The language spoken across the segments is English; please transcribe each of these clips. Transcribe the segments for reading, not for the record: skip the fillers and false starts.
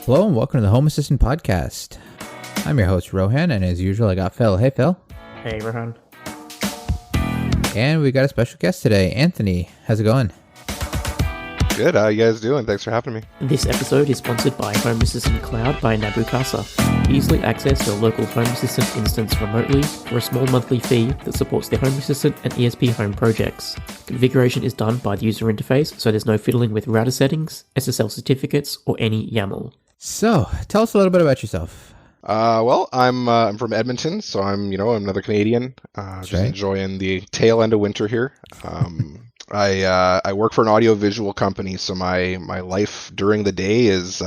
Hello and welcome to the Home Assistant Podcast. I'm your host, Rohan, and as usual, I got Phil. Hey, Phil. Hey, Rohan. And we got a special guest today, Anthony. How's it going? Good. How you guys doing? Thanks for having me. This episode is sponsored by Home Assistant Cloud by Nabu Casa. Easily access your local Home Assistant instance remotely for a small monthly fee that supports the Home Assistant and ESP Home projects. Configuration is done by the user interface, so there's no fiddling with router settings, SSL certificates, or any YAML. So, tell us a little bit about yourself. Well, I'm from Edmonton, so I'm another Canadian. Just right. enjoying the tail end of winter here. I work for an audio-visual company, so my life during the day is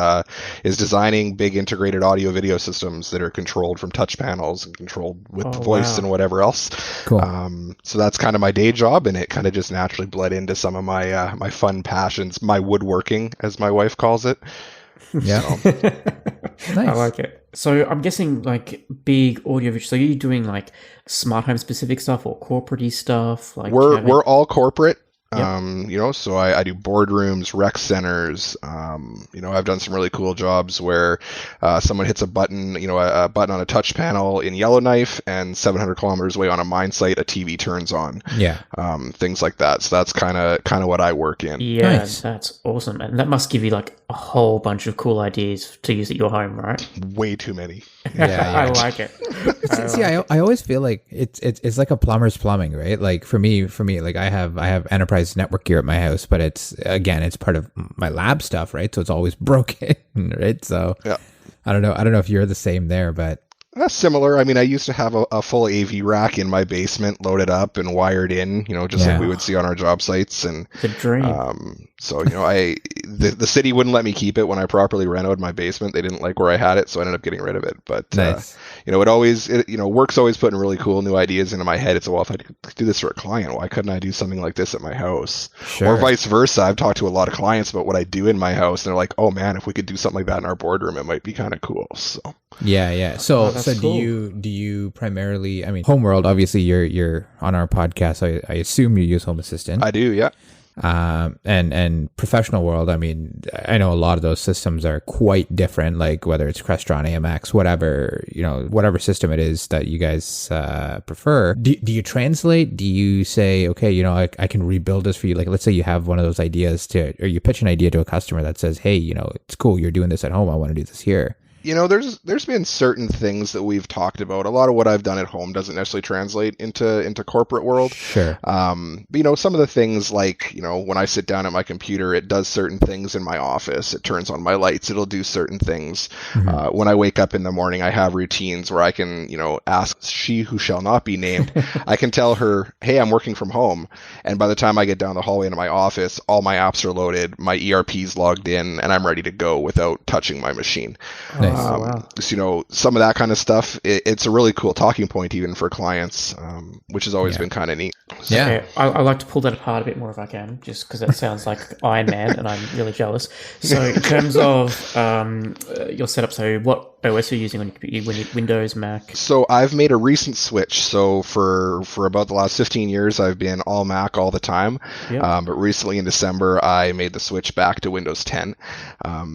designing big integrated audio-video systems that are controlled from touch panels and controlled with the voice and whatever else. Cool. So that's kind of my day job, and it kind of just naturally bled into some of my my fun passions, my woodworking, as my wife calls it. Yeah. So. Nice. I like it. So I'm guessing like big audio visual. So are you doing like smart home specific stuff or corporate-y stuff? Like we're all corporate. Yep. So I do boardrooms, rec centers. I've done some really cool jobs where someone hits a button, a button on a touch panel in Yellowknife, and 700 kilometers away on a mine site, a TV turns on. Yeah. Things like that. So that's kind of what I work in. Yeah, Nice. That's awesome. And that must give you like a whole bunch of cool ideas to use at your home, right? Way too many. Yeah. I like it. See, I always feel like it's like a plumber's plumbing, right? Like for me, like I have enterprise network gear at my house, but it's part of my lab stuff, right? So it's always broken, right? So Yeah. I don't know if you're the same there, but Similar. I mean, I used to have a full AV rack in my basement, loaded up and wired in, just like we would see on our job sites. And The dream. so the city wouldn't let me keep it when I properly renovated my basement. They didn't like where I had it, so I ended up getting rid of it. But nice. work's always putting really cool new ideas into my head. It's well, if I do this for a client, why couldn't I do something like this at my house? Sure. Or vice versa. I've talked to a lot of clients about what I do in my house, and they're like, "Oh man, if we could do something like that in our boardroom, it might be kind of cool." So Yeah. So that's do cool. you primarily? I mean, Homeworld. Obviously, you're on our podcast. I assume you use Home Assistant. I do, yeah. And professional world. I mean, I know a lot of those systems are quite different. Like whether it's Crestron, AMX, whatever system it is that you guys prefer. Do you translate? Do you say, okay, I can rebuild this for you? Like, let's say you have one of those ideas or you pitch an idea to a customer that says, hey, it's cool. You're doing this at home. I want to do this here. There's been certain things that we've talked about. A lot of what I've done at home doesn't necessarily translate into corporate world. Sure. But some of the things like, when I sit down at my computer, it does certain things in my office. It turns on my lights. It'll do certain things. Mm-hmm. When I wake up in the morning, I have routines where I can, ask she who shall not be named. I can tell her, hey, I'm working from home. And by the time I get down the hallway into my office, all my apps are loaded, my ERP's logged in, and I'm ready to go without touching my machine. Nice. Wow. So, some of that kind of stuff, it's a really cool talking point even for clients, which has always been kind of neat. So, Yeah. Okay, I like to pull that apart a bit more if I can, just because that sounds like Iron Man, and I'm really jealous. So, in terms of your setup, so what OS are you using on your computer? Windows, Mac? So I've made a recent switch. So for about the last 15 years, I've been all Mac all the time. Yep. But recently in December, I made the switch back to Windows 10.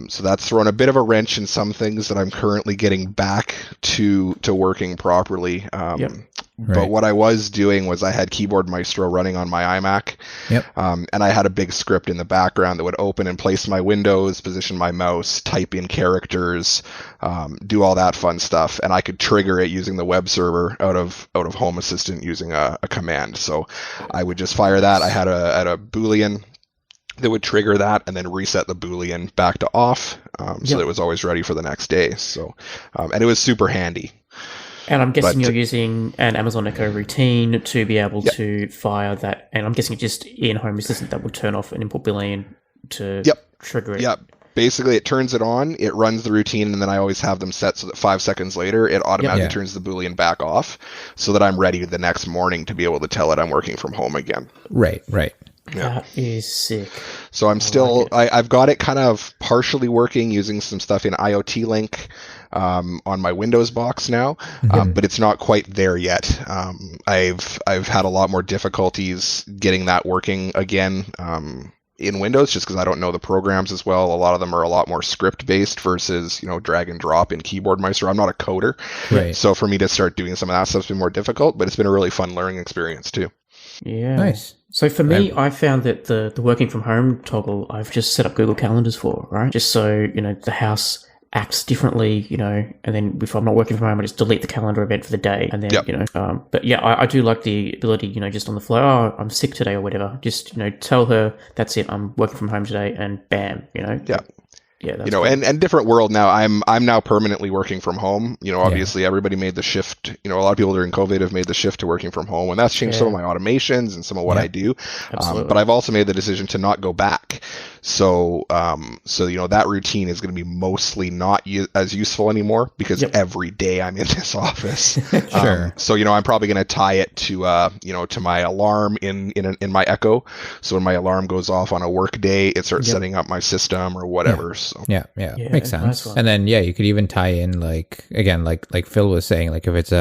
So that's thrown a bit of a wrench in some things that I'm currently getting back to working properly. Yep. Right. But what I was doing was I had Keyboard Maestro running on my iMac. Yep. And I had a big script in the background that would open and place my windows, position my mouse, type in characters, do all that fun stuff. And I could trigger it using the web server out of Home Assistant using a command. So I would just fire that. I had a Boolean that would trigger that and then reset the Boolean back to off, so that it was always ready for the next day. So, and it was super handy. And I'm guessing you're using an Amazon Echo routine to be able to fire that. And I'm guessing it's just in Home Assistant that will turn off an input Boolean to trigger it. Yep. Basically, it turns it on, it runs the routine, and then I always have them set so that 5 seconds later, it automatically turns the Boolean back off so that I'm ready the next morning to be able to tell it I'm working from home again. Right. Yeah. That is sick. So I'm still, I've got it kind of partially working using some stuff in IoT Link on my Windows box now, but it's not quite there yet. I've had a lot more difficulties getting that working again. in Windows, just because I don't know the programs as well. A lot of them are a lot more script based versus, drag and drop in Keyboard Meister. I'm not a coder. Right. So for me to start doing some of that stuff's been more difficult, but it's been a really fun learning experience too. Yeah. Nice. So for me, I found that the working from home toggle, I've just set up Google Calendars for, right? Just so, the house acts differently, and then if I'm not working from home, I just delete the calendar event for the day. And then, but yeah, I do like the ability, just on the fly, I'm sick today or whatever. Just, tell her that's it. I'm working from home today and bam, Yeah. Yeah, that's cool. and different world now. I'm now permanently working from home. Obviously everybody made the shift. A lot of people during COVID have made the shift to working from home, and that's changed some of my automations and some of what I do. But I've also made the decision to not go back. So that routine is going to be mostly not as useful anymore because every day I'm in this office. Sure. So I'm probably going to tie it to to my alarm in my Echo. So when my alarm goes off on a work day, it starts setting up my system or whatever. So. Yeah, makes sense. Nice. And then you could even tie in like Phil was saying, like if it's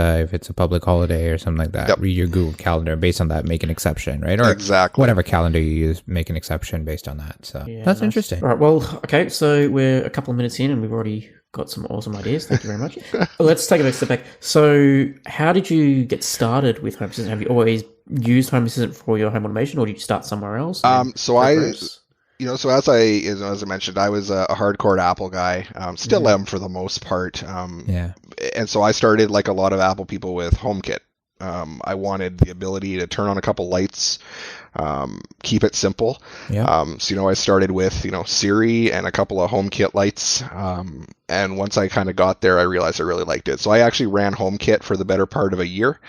a public holiday or something like that, read your Google Calendar based on that, make an exception, right? Or exactly whatever calendar you use, make an exception based on that. So that's interesting. All right. Well, okay. So we're a couple of minutes in, and we've already got some awesome ideas. Thank you very much. Let's take a step back. So, how did you get started with Home Assistant? Have you always used Home Assistant for your home automation, or did you start somewhere else? So as I mentioned, I was a hardcore Apple guy. Still am for the most part. And so I started like a lot of Apple people with HomeKit. I wanted the ability to turn on a couple lights, keep it simple. So I started with Siri and a couple of HomeKit lights. And once I kind of got there, I realized I really liked it. So I actually ran HomeKit for the better part of a year.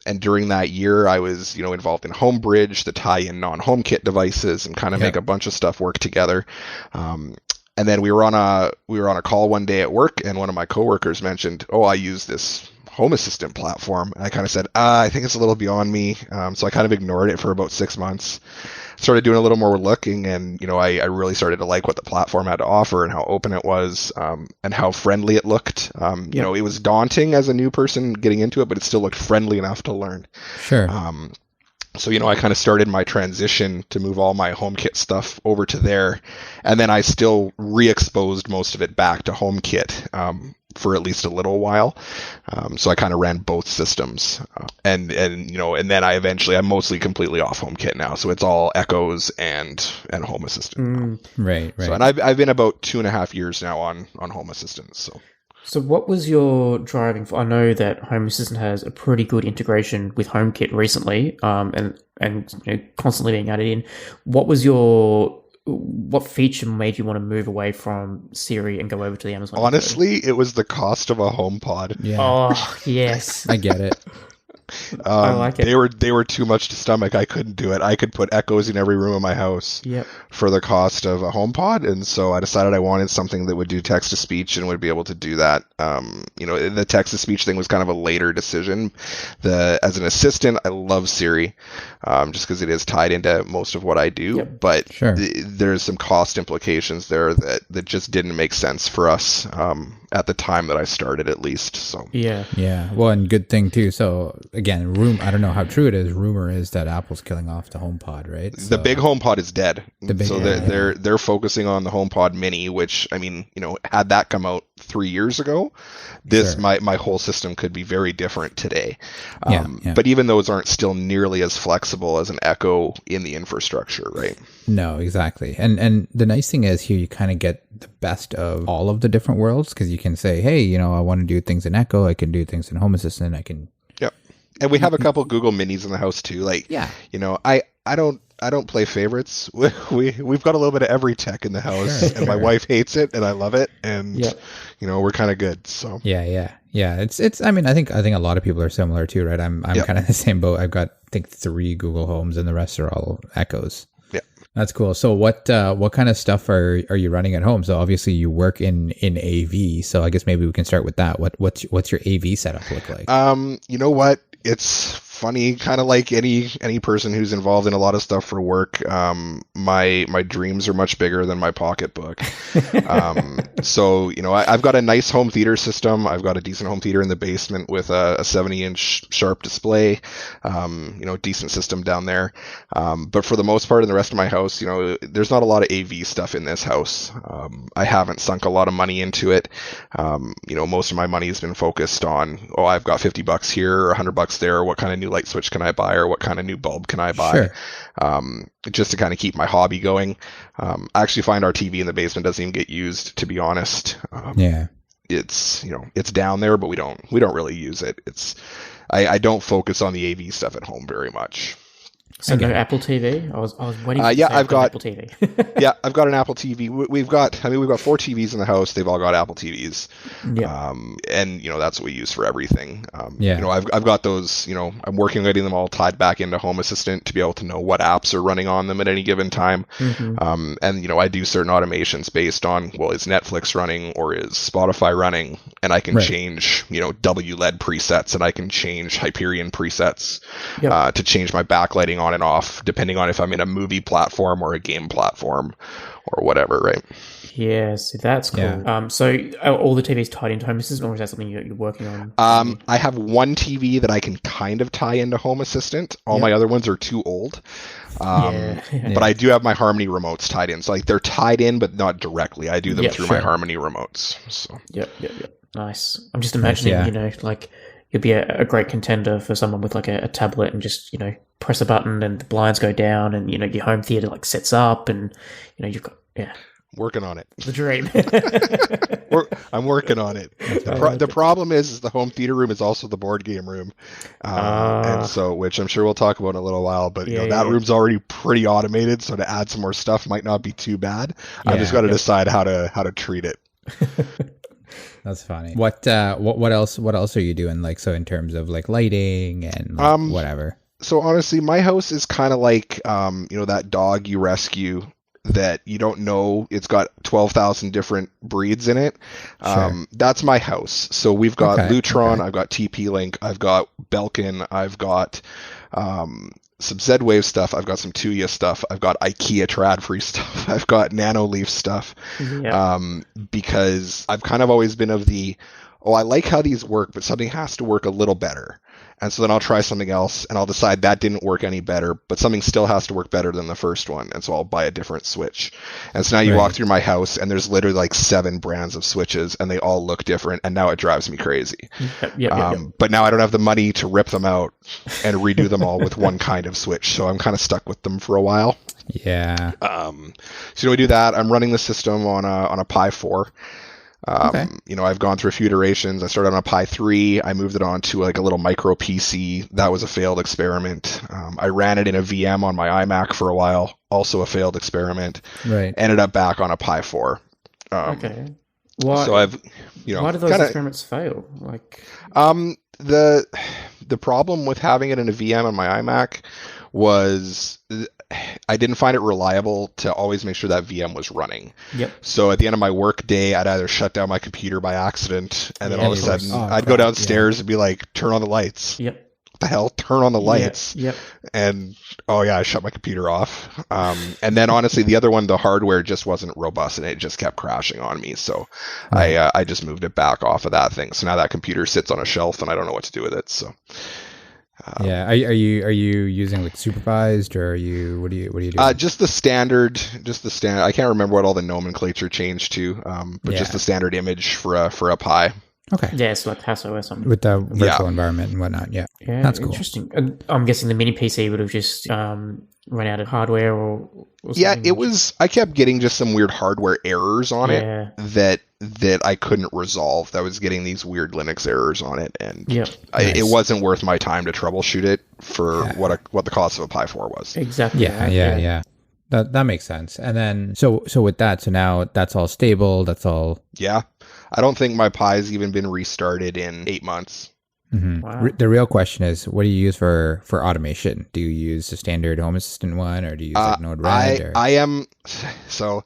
And during that year, I was, involved in Homebridge to tie in non-HomeKit devices and kind of make a bunch of stuff work together. And then we were on a call one day at work, and one of my coworkers mentioned, I use this Home Assistant platform. And I kind of said, I think it's a little beyond me. So I kind of ignored it for about 6 months. Started doing a little more looking, and I really started to like what the platform had to offer and how open it was, and how friendly it looked. It was daunting as a new person getting into it, but it still looked friendly enough to learn. Sure. So, I kind of started my transition to move all my HomeKit stuff over to there, and then I still re-exposed most of it back to HomeKit for at least a little while. So I kind of ran both systems, and then I'm mostly completely off HomeKit now. So it's all Echoes and Home Assistant. Right. So, and I've been about 2.5 years now on Home Assistant. So what was your driving for? I know that Home Assistant has a pretty good integration with HomeKit recently, and constantly being added in. What feature made you want to move away from Siri and go over to the Amazon? Honestly, it was the cost of a HomePod. Yeah. Oh, yes. I get it. I like it. They were too much to stomach. I couldn't do it. I could put Echoes in every room of my house for the cost of a HomePod, and so I decided I wanted something that would do text to speech and would be able to do that. The text to speech thing was kind of a later decision. As an assistant, I love Siri, just because it is tied into most of what I do. But there's some cost implications there that just didn't make sense for us at the time that I started, at least. So well, and good thing too. So again, I don't know how true it is. Rumor is that Apple's killing off the HomePod, right? So, the big HomePod is dead. They're focusing on the HomePod Mini, which had that come out 3 years ago, my whole system could be very different today. But even those aren't still nearly as flexible as an Echo in the infrastructure, right? No, exactly. And the nice thing is here you kind of get the best of all of the different worlds, because you can say, hey, I want to do things in Echo, I can do things in Home Assistant, I can. And we have a couple Google Minis in the house too. I don't play favorites. We've got a little bit of every tech in the house, and my wife hates it, and I love it, and we're kind of good. So yeah. It's. I mean, I think a lot of people are similar too, right? I'm kind of the same boat. I've got 3 Google Homes, and the rest are all Echoes. Yeah, that's cool. So what kind of stuff are you running at home? So obviously you work in AV. So I guess maybe we can start with that. What's your AV setup look like? You know what? It's funny, kind of like any person who's involved in a lot of stuff for work. My dreams are much bigger than my pocketbook. So I've got a nice home theater system. I've got a decent home theater in the basement with a 70-inch sharp display. Decent system down there. But for the most part, in the rest of my house, there's not a lot of AV stuff in this house. I haven't sunk a lot of money into it. Most of my money has been focused on, I've got $50 here or $100 there. What kind of new light switch can I buy, or what kind of new bulb can I buy? Sure. Just to kind of keep my hobby going. I actually find our TV in the basement doesn't even get used, to be honest. It's it's down there, but we don't really use it. I don't focus on the AV stuff at home very much. So no Apple TV? I was waiting for I've got Apple TV. Yeah, I've got an Apple TV. We've got 4 TVs in the house. They've all got Apple TVs. Yeah. And that's what we use for everything. I've got those, I'm working on getting them all tied back into Home Assistant to be able to know what apps are running on them at any given time. Mm-hmm. And I do certain automations based on, is Netflix running or is Spotify running? And I can change, WLED presets, and I can change Hyperion presets to change my backlighting on and off, depending on if I'm in a movie platform or a game platform or whatever, right? Yeah, so that's cool. Yeah. So are all the TVs tied into Home Assistant, or is that something you're working on? I have one TV that I can kind of tie into Home Assistant. All my other ones are too old. But I do have my Harmony remotes tied in. So they're tied in, but not directly. I do them through my Harmony remotes. So. Yep. Nice. I'm just imagining, you'd be a great contender for someone with like a tablet and just, press a button and the blinds go down and, your home theater like sets up and, you've got, working on it. The dream. I'm working on it. The problem is the home theater room is also the board game room. And so, which I'm sure we'll talk about in a little while, but that room's already pretty automated. So to add some more stuff might not be too bad. I just got to decide how to treat it. That's funny. What else are you doing? Like, so in terms of like lighting and whatever. So honestly, my house is kind of like, that dog you rescue that you don't know it's got 12,000 different breeds in it. Sure. That's my house. So we've got Lutron, I've got TP-Link, I've got Belkin, I've got some Z-Wave stuff, I've got some Tuya stuff, I've got IKEA Trad-free stuff, I've got Nanoleaf stuff. Because I've kind of always been of the, I like how these work, but something has to work a little better. And so then I'll try something else and I'll decide that didn't work any better, but something still has to work better than the first one. And so I'll buy a different switch. And so now you walk through my house and there's literally like 7 brands of switches and they all look different. And now it drives me crazy. But now I don't have the money to rip them out and redo them all with one kind of switch. So I'm kind of stuck with them for a while. Yeah. So we do that. I'm running the system on a Pi 4. I've gone through a few iterations. I started on a Pi 3. I moved it on to like a little micro PC. That was a failed experiment. I ran it in a VM on my iMac for a while. Also a failed experiment. Right. Ended up back on a Pi 4. Okay. Why? So I've, why do those experiments fail? Like, the problem with having it in a VM on my iMac was I didn't find it reliable to always make sure that VM was running. Yep. So at the end of my work day, I'd either shut down my computer by accident, and then all of a sudden I'd go downstairs and be like, turn on the lights. Yep. What the hell? Turn on the lights. Yep. And I shut my computer off. And then honestly, the other one, the hardware just wasn't robust and it just kept crashing on me. So I just moved it back off of that thing. So now that computer sits on a shelf and I don't know what to do with it. So. Are you using like supervised, or what are you doing? Just the standard. I can't remember what all the nomenclature changed to, but just the standard image for a Pi. Okay. Yeah, it's like Casa or something. With the virtual environment and whatnot. Yeah. That's cool. Interesting. I'm guessing the mini PC would have just run out of hardware or something. It was. I kept getting just some weird hardware errors on it that I couldn't resolve. I was getting these weird Linux errors on it, and it wasn't worth my time to troubleshoot it for what the cost of a Pi 4 was. Exactly. Yeah. That makes sense. And then so with that, so now that's all stable. That's all. Yeah, I don't think my Pi's even been restarted in 8 months. Mm-hmm. Wow. The real question is, what do you use for automation? Do you use the standard Home Assistant one, or do you use like Node-RED? I am so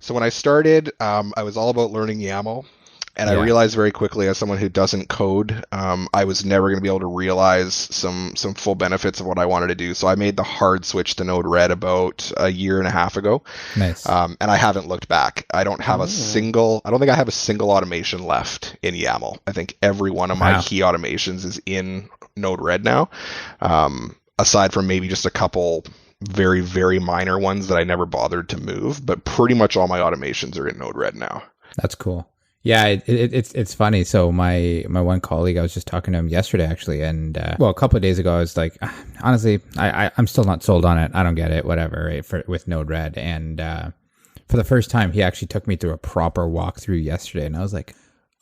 when I started, I was all about learning YAML. And I realized very quickly, as someone who doesn't code, I was never going to be able to realize some full benefits of what I wanted to do. So I made the hard switch to Node-RED about a year and a half ago. Nice. And I haven't looked back. I don't think I have a single automation left in YAML. I think every one of my key automations is in Node-RED now, aside from maybe just a couple very, very minor ones that I never bothered to move. But pretty much all my automations are in Node-RED now. That's cool. Yeah, it's funny. So my one colleague, I was just talking to him yesterday, actually, and a couple of days ago, I was like, honestly, I'm still not sold on it. I don't get it, whatever, right, with Node-RED. And for the first time, he actually took me through a proper walkthrough yesterday, and I was like,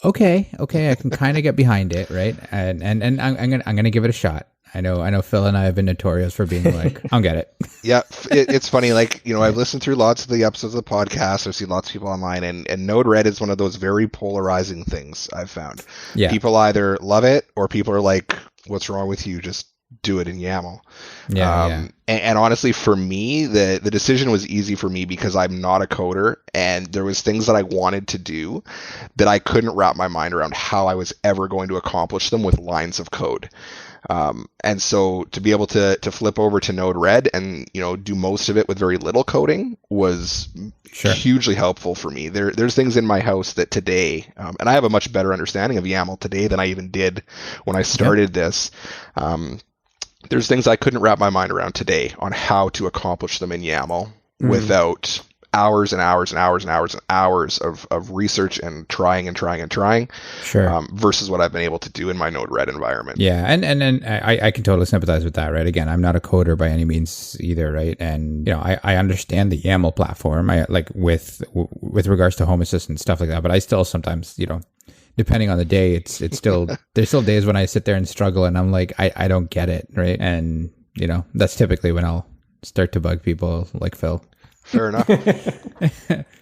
okay, I can kind of get behind it, right? And I'm gonna give it a shot. I know Phil and I have been notorious for being like, I don't get it. Yeah, it's funny. Like, I've listened through lots of the episodes of the podcast. I've seen lots of people online, and Node-RED is one of those very polarizing things I've found. Yeah. People either love it or people are like, what's wrong with you? Just do it in YAML. And honestly, for me, the decision was easy for me because I'm not a coder, and there was things that I wanted to do that I couldn't wrap my mind around how I was ever going to accomplish them with lines of code. And so to be able to flip over to Node-RED and, do most of it with very little coding was hugely helpful for me. There's things in my house that today, and I have a much better understanding of YAML today than I even did when I started this. There's things I couldn't wrap my mind around today on how to accomplish them in YAML without hours and hours and hours and hours and hours of research and trying versus what I've been able to do in my Node-RED environment. Yeah, and I can totally sympathize with that, right? Again, I'm not a coder by any means either, right? And I understand the YAML platform, I like with regards to Home Assistant stuff like that, but I still sometimes, depending on the day, it's still there's still days when I sit there and struggle and I'm like, I don't get it, right? And that's typically when I'll start to bug people like Phil. Fair enough.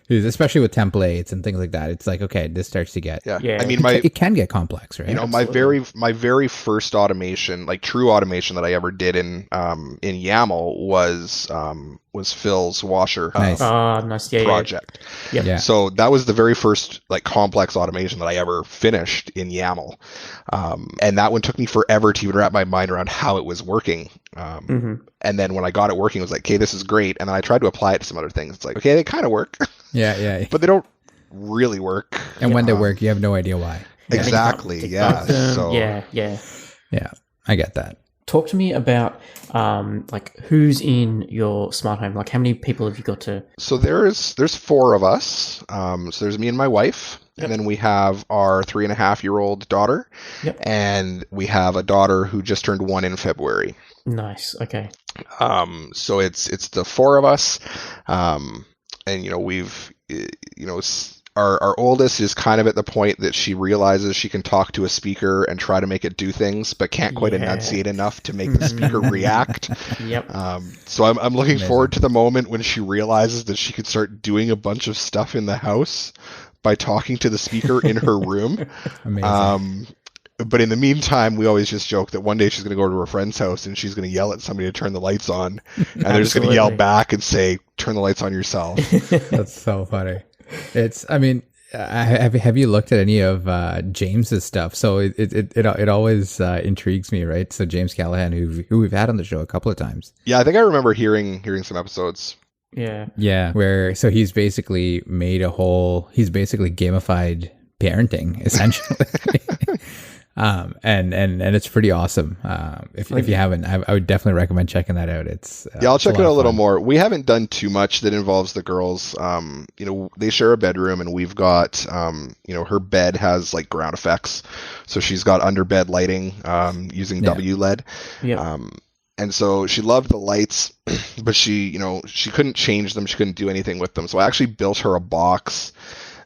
Especially with templates and things like that. It's like, okay, this starts to get... Yeah. I mean, it can get complex, right? My very first automation, like true automation that I ever did in YAML was Phil's washer project. Yeah. So that was the very first like complex automation that I ever finished in YAML. And that one took me forever to even wrap my mind around how it was working. And then when I got it working, I was like, okay, this is great. And then I tried to apply it to some other things. It's like, okay, they kind of work. Yeah. But they don't really work. And when they work, you have no idea why. Exactly. Yeah. Yeah, I get that. Talk to me about like who's in your smart home. Like how many people have you got to? So there's 4 of us. So there's me and my wife. Yep. And then we have our 3.5-year-old daughter. Yep. And we have a daughter who just turned 1 in February. Nice. Okay. So it's the 4 of us. And we've our oldest is kind of at the point that she realizes she can talk to a speaker and try to make it do things, but can't quite enunciate enough to make the speaker react. Yep. So I'm looking forward to the moment when she realizes that she could start doing a bunch of stuff in the house by talking to the speaker in her room. Amazing. But in the meantime, we always just joke that one day she's going to go to her friend's house and she's going to yell at somebody to turn the lights on. And they're just going to yell back and say, turn the lights on yourself. That's so funny. Have you looked at any of James's stuff? So it always intrigues me, right? So James Callahan, who we've had on the show a couple of times. Yeah, I think I remember hearing some episodes. Yeah. Where he's basically he's basically gamified parenting essentially. And it's pretty awesome. If you haven't, I would definitely recommend checking that out. I'll check it out a little more. We haven't done too much that involves the girls. They share a bedroom, and we've got, her bed has like ground effects, so she's got under bed lighting using WLED. Yeah. And so she loved the lights, but she couldn't change them. She couldn't do anything with them. So I actually built her a box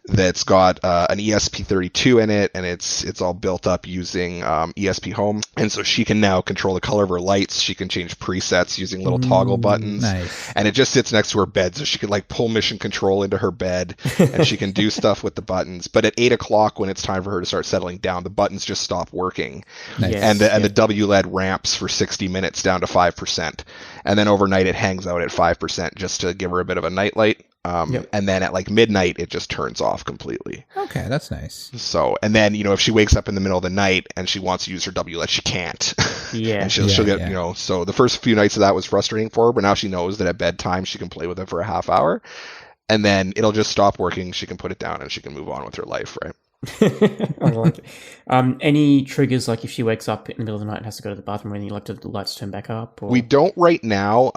that's got an ESP32 in it, and it's all built up using ESP Home. And so she can now control the color of her lights. She can change presets using little toggle buttons. Nice. And it just sits next to her bed, so she can like pull mission control into her bed, and she can do stuff with the buttons. But at 8 o'clock, when it's time for her to start settling down, the buttons just stop working. Nice. And the WLED ramps for 60 minutes down to 5%. And then overnight it hangs out at 5% just to give her a bit of a nightlight. And then at like midnight, it just turns off completely. Okay, that's nice. So, and then, if she wakes up in the middle of the night and she wants to use her WLED, she can't. Yeah. And she'll get, so the first few nights of that was frustrating for her, but now she knows that at bedtime she can play with it for a half hour. And then it'll just stop working. She can put it down and she can move on with her life, right? I like it. Any triggers, like if she wakes up in the middle of the night and has to go to the bathroom, when you like the lights turn back up? Or? We don't right now.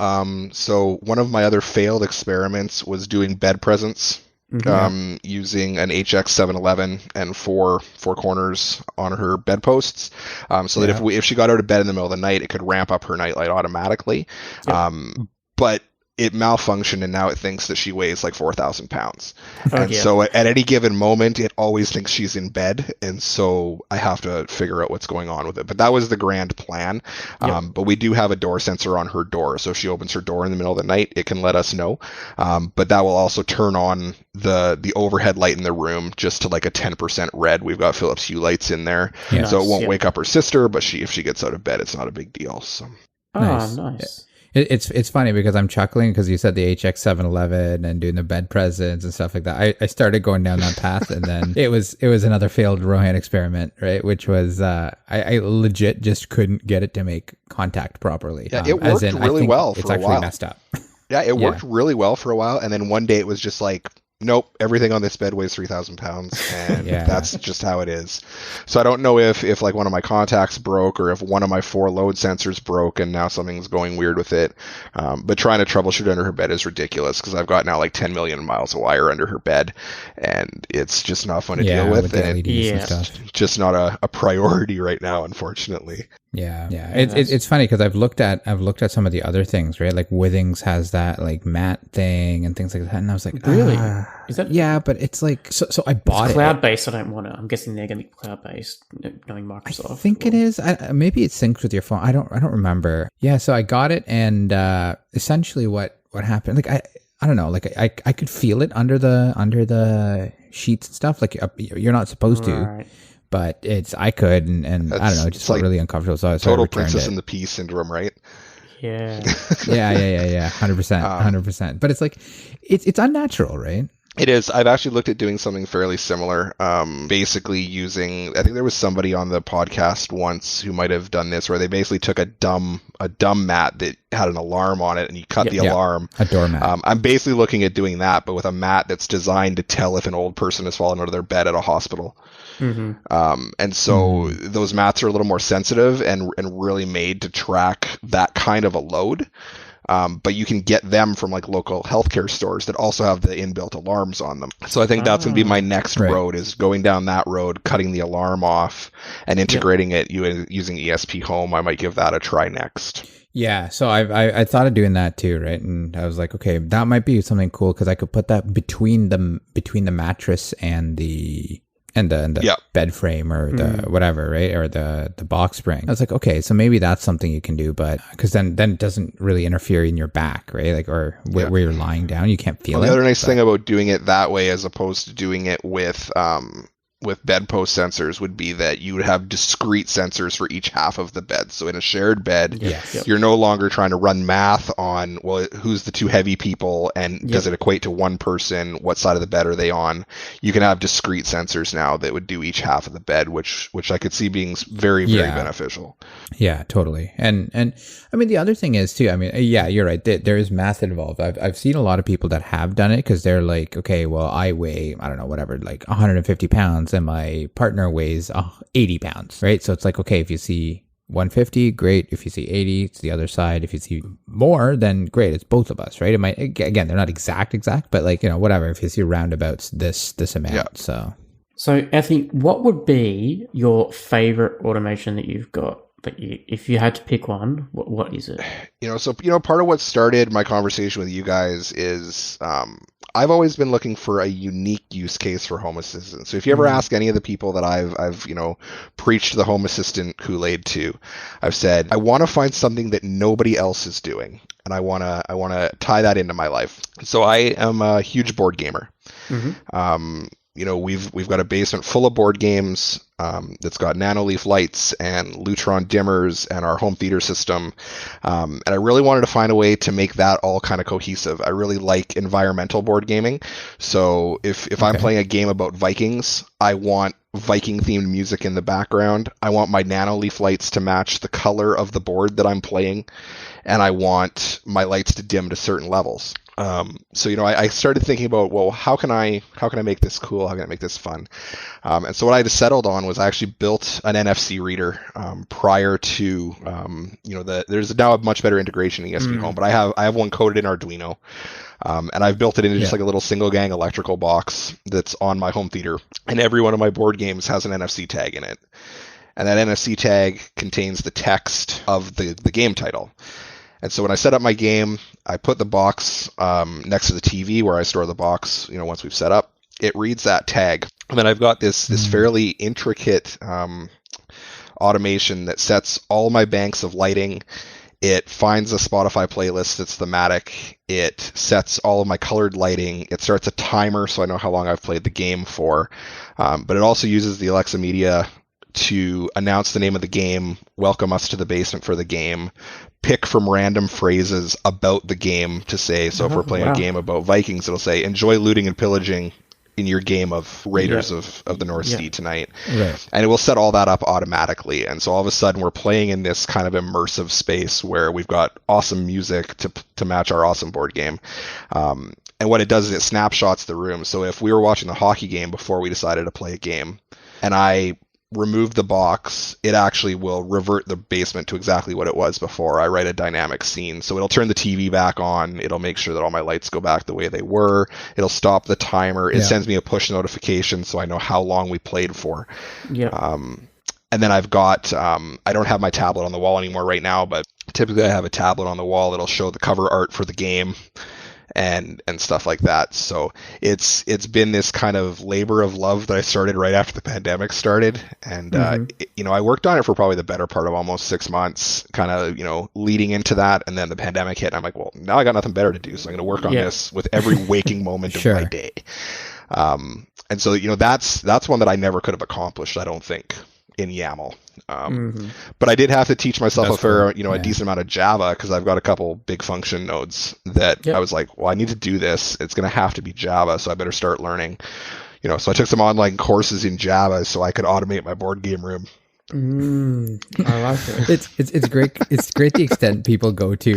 So one of my other failed experiments was doing bed presence, using an HX711 and four corners on her bedposts, so that if she got out of bed in the middle of the night, it could ramp up her nightlight automatically. But it malfunctioned, and now it thinks that she weighs like 4,000 pounds. So at any given moment, it always thinks she's in bed, and so I have to figure out what's going on with it. But that was the grand plan. But we do have a door sensor on her door, so if she opens her door in the middle of the night, it can let us know. But that will also turn on the overhead light in the room just to like a 10% red. We've got Philips Hue lights in there, so it won't wake up her sister, but if she gets out of bed, it's not a big deal. So. Nice. Yeah. It's funny because I'm chuckling because you said the HX711 and doing the bed presence and stuff like that. I started going down that path, and then it was another failed Rohan experiment, right? Which was I legit just couldn't get it to make contact properly. Yeah, it worked really well for a while. It's actually messed up. Yeah, it worked really well for a while, and then one day it was just like, nope, everything on this bed weighs 3,000 pounds, and that's just how it is. So I don't know if like one of my contacts broke, or if one of my 4 load sensors broke and now something's going weird with it. But trying to troubleshoot under her bed is ridiculous, because I've got now like 10 million miles of wire under her bed, and it's just not fun to deal with, and it's just not a priority right now, unfortunately. It's funny because I've looked at some of the other things, right? Like Withings has that like mat thing and things like that, and I was like, really? Is that? Yeah, but it's like so I bought it. Cloud-based. I don't want it. I'm guessing they're going to be cloud-based, knowing Microsoft. I think it is. Maybe it syncs with your phone. I don't remember. Yeah, so I got it, and essentially what happened? Like I don't know. Like I could feel it under the sheets and stuff. Like you're not supposed to. But I could, and I don't know, it just felt like really uncomfortable. So I total Princess and the Pea syndrome, right? Yeah. Yeah. 100%. But it's like, it's unnatural, right? It is. I've actually looked at doing something fairly similar. Basically using, I think there was somebody on the podcast once who might have done this, where they basically took a dumb mat that had an alarm on it, and you cut the alarm. A doormat. I'm basically looking at doing that, but with a mat that's designed to tell if an old person has fallen out of their bed at a hospital. And so those mats are a little more sensitive and really made to track that kind of a load. But you can get them from like local healthcare stores that also have the inbuilt alarms on them. So I think that's going to be my next road, is going down that road, cutting the alarm off and integrating it using ESP Home. I might give that a try next. Yeah, so I thought of doing that too, right? And I was like, okay, that might be something cool, because I could put that between the mattress and the bed frame, or the whatever, right? Or the box spring. I was like, okay, so maybe that's something you can do, but because then it doesn't really interfere in your back, right? Like, or where you're lying down, you can't feel it. The other nice thing about doing it that way, as opposed to doing it with bedpost sensors, would be that you would have discrete sensors for each half of the bed. So in a shared bed, you're no longer trying to run math on, well, who's the 2 heavy people, and does it equate to one person? What side of the bed are they on? You can have discrete sensors now that would do each half of the bed, which I could see being very, very beneficial. Yeah, totally. And I mean, the other thing is too, I mean, you're right. There is math involved. I've seen a lot of people that have done it, because they're like, okay, well, I weigh, I don't know, whatever, like 150 pounds, and my partner weighs 80 pounds, right? So it's like, okay, if you see 150, great. If you see 80, it's the other side. If you see more, then great, it's both of us, right? It might, again, they're not exact, but like, whatever, if you see roundabouts this amount. So Anthony, what would be your favorite automation that you've got? But if you had to pick one, what is it? Part of what started my conversation with you guys is I've always been looking for a unique use case for Home Assistant. So if you ever ask any of the people that I've preached the Home Assistant Kool-Aid to, I've said, I want to find something that nobody else is doing, and I want to tie that into my life. So I am a huge board gamer. we've got a basement full of board games that's got nanoleaf lights and Lutron dimmers and our home theater system. And I really wanted to find a way to make that all kind of cohesive. I really like environmental board gaming. So if I'm playing a game about Vikings, I want Viking themed music in the background. I want my nanoleaf lights to match the color of the board that I'm playing. And I want my lights to dim to certain levels. So I started thinking about, well, how can I make this cool? How can I make this fun? And so what I settled on was I actually built an NFC reader prior to there's now a much better integration in ESP Home, but I have one coded in Arduino. And I've built it into just like a little single gang electrical box that's on my home theater, and every one of my board games has an NFC tag in it. And that NFC tag contains the text of the game title. And so when I set up my game, I put the box next to the TV where I store the box, once we've set up. It reads that tag. And then I've got this fairly intricate automation that sets all my banks of lighting. It finds a Spotify playlist that's thematic. It sets all of my colored lighting. It starts a timer so I know how long I've played the game for. But it also uses the Alexa Media to announce the name of the game, welcome us to the basement for the game, pick from random phrases about the game to say, so if we're playing a game about Vikings, it'll say, enjoy looting and pillaging in your game of Raiders of the North Sea tonight. Right. And it will set all that up automatically. And so all of a sudden we're playing in this kind of immersive space where we've got awesome music to match our awesome board game. And what it does is it snapshots the room. So if we were watching the hockey game before we decided to play a game, and I remove the box, it actually will revert the basement to exactly what it was before. I write a dynamic scene. So it'll turn the TV back on. It'll make sure that all my lights go back the way they were. It'll stop the timer. It sends me a push notification so I know how long we played for. Yeah. And then I've got, I don't have my tablet on the wall anymore right now, but typically I have a tablet on the wall. It'll show the cover art for the game and stuff like that. So it's been this kind of labor of love that I started right after the pandemic started. And, I worked on it for probably the better part of almost 6 months, kind of, leading into that. And then the pandemic hit and I'm like, well, now I got nothing better to do. So I'm going to work on this with every waking moment of my day. And so, that's one that I never could have accomplished, I don't think, in YAML. But I did have to teach myself a decent amount of Java because I've got a couple big function nodes that I was like, well, I need to do this. It's going to have to be Java, so I better start learning. So I took some online courses in Java so I could automate my board game room. I like it. It's great. It's great the extent people go to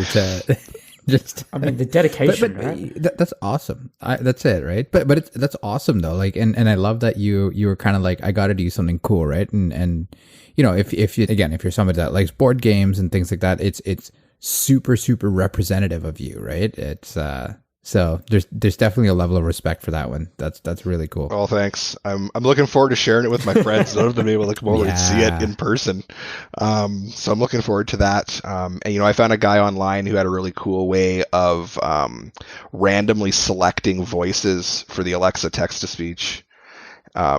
just. I mean, the dedication, right? That's awesome. That's it, right? But that's awesome though. Like, and I love that you were kind of like, I got to do something cool, right? And if you're somebody that likes board games and things like that, it's super, super representative of you, right? It's so there's definitely a level of respect for that one. That's really cool. Well, thanks. I'm looking forward to sharing it with my friends. None of them be able to come over and see it in person. So I'm looking forward to that. And I found a guy online who had a really cool way of randomly selecting voices for the Alexa text-to-speech.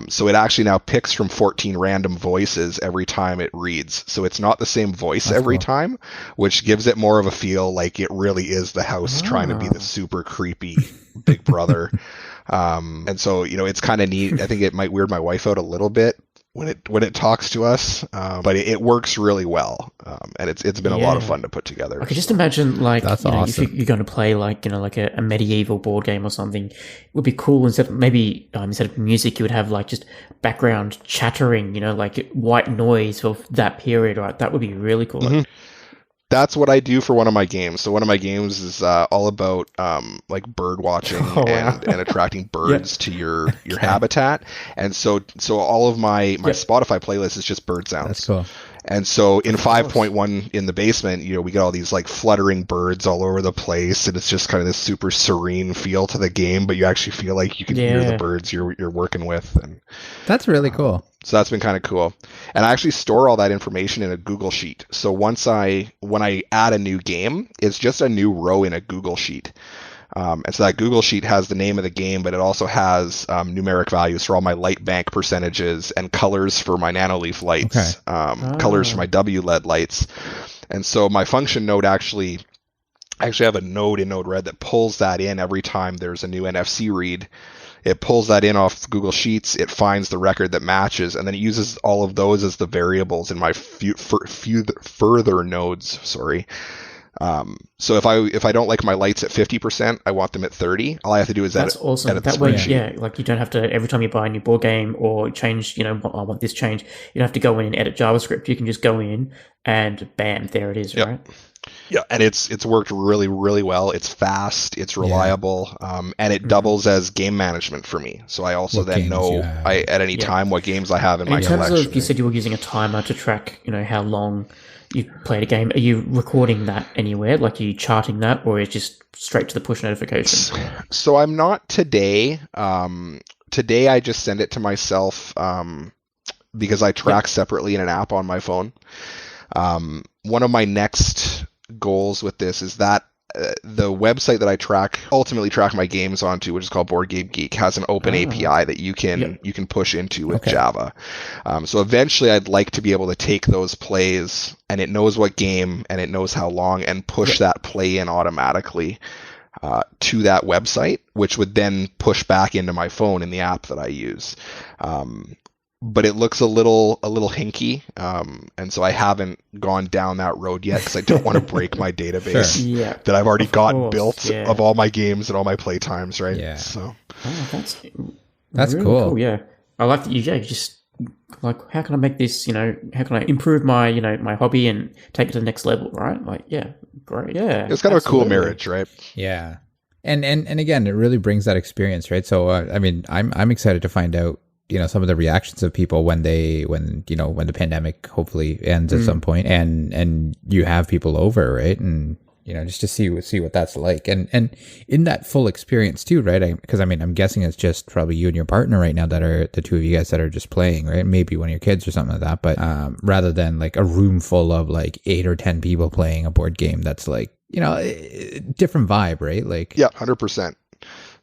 So it actually now picks from 14 random voices every time it reads. So it's not the same voice every time, which gives it more of a feel like it really is the house trying to be the super creepy big brother. And so, it's kind of neat. I think it might weird my wife out a little bit when it talks to us, but it works really well. And it's been a lot of fun to put together. I could just imagine that's awesome. If you're going to play like a medieval board game or something, it would be cool instead of music, you would have like just background chattering, like white noise for that period, right? That would be really cool. Mm-hmm. That's what I do for one of my games. So one of my games is all about like bird watching and attracting birds to your habitat. And so all of my Spotify playlist is just bird sounds. That's cool. And so in 5.1 in the basement, we get all these like fluttering birds all over the place, and it's just kind of this super serene feel to the game, but you actually feel like you can hear the birds you're working with. And that's really cool. So that's been kind of cool. And I actually store all that information in a Google Sheet. So when I add a new game, it's just a new row in a Google Sheet. And so that Google Sheet has the name of the game, but it also has numeric values for all my light bank percentages and colors for my nanoleaf lights, colors for my WLED lights. And so my function node I actually have a node in Node-RED that pulls that in every time there's a new NFC read. It pulls that in off Google Sheets. It finds the record that matches, and then it uses all of those as the variables in my further nodes. Sorry. So if I don't like my lights at 50%, I want them at 30. All I have to do is That's edit. awesome. Edit that the way, spreadsheet. yeah, like you don't have to, every time you buy a new board game or change, I want this change, you don't have to go in and edit JavaScript. You can just go in and bam, there it is, Yep. right? Yeah, and it's worked really, really well. It's fast, it's reliable, and it doubles as game management for me. So I also then know at any time what games I have in my collection. In terms of, you said you were using a timer to track, how long you played a game. Are you recording that anywhere? Like, are you charting that, or is it just straight to the push notification? So I'm not today. Today I just send it to myself because I track separately in an app on my phone. One of my next goals with this is that the website that I ultimately track my games onto, which is called Board Game Geek, has an open API that you can push into with Java. So eventually I'd like to be able to take those plays, and it knows what game and it knows how long, and push that play in automatically to that website, which would then push back into my phone in the app that I use. But it looks a little hinky, and so I haven't gone down that road yet because I don't want to break my database that I've already gotten built of all my games and all my play times, right? Yeah. So that's really cool. Yeah, I like that you just like, how can I make this? How can I improve my my hobby and take it to the next level? Right? Like, yeah, great. Yeah, it's kind of a cool marriage, right? Yeah, and again, it really brings that experience, right? So I mean, I'm excited to find out, some of the reactions of people when the pandemic hopefully ends at some point, and you have people over, right? And, just to see what that's like. And in that full experience too, right? Because I'm guessing it's just probably you and your partner right now that are the two of you guys that are just playing, right? Maybe one of your kids or something like that. But rather than like a room full of like 8 or 10 people playing a board game, that's like, different vibe, right? Like, yeah, 100%.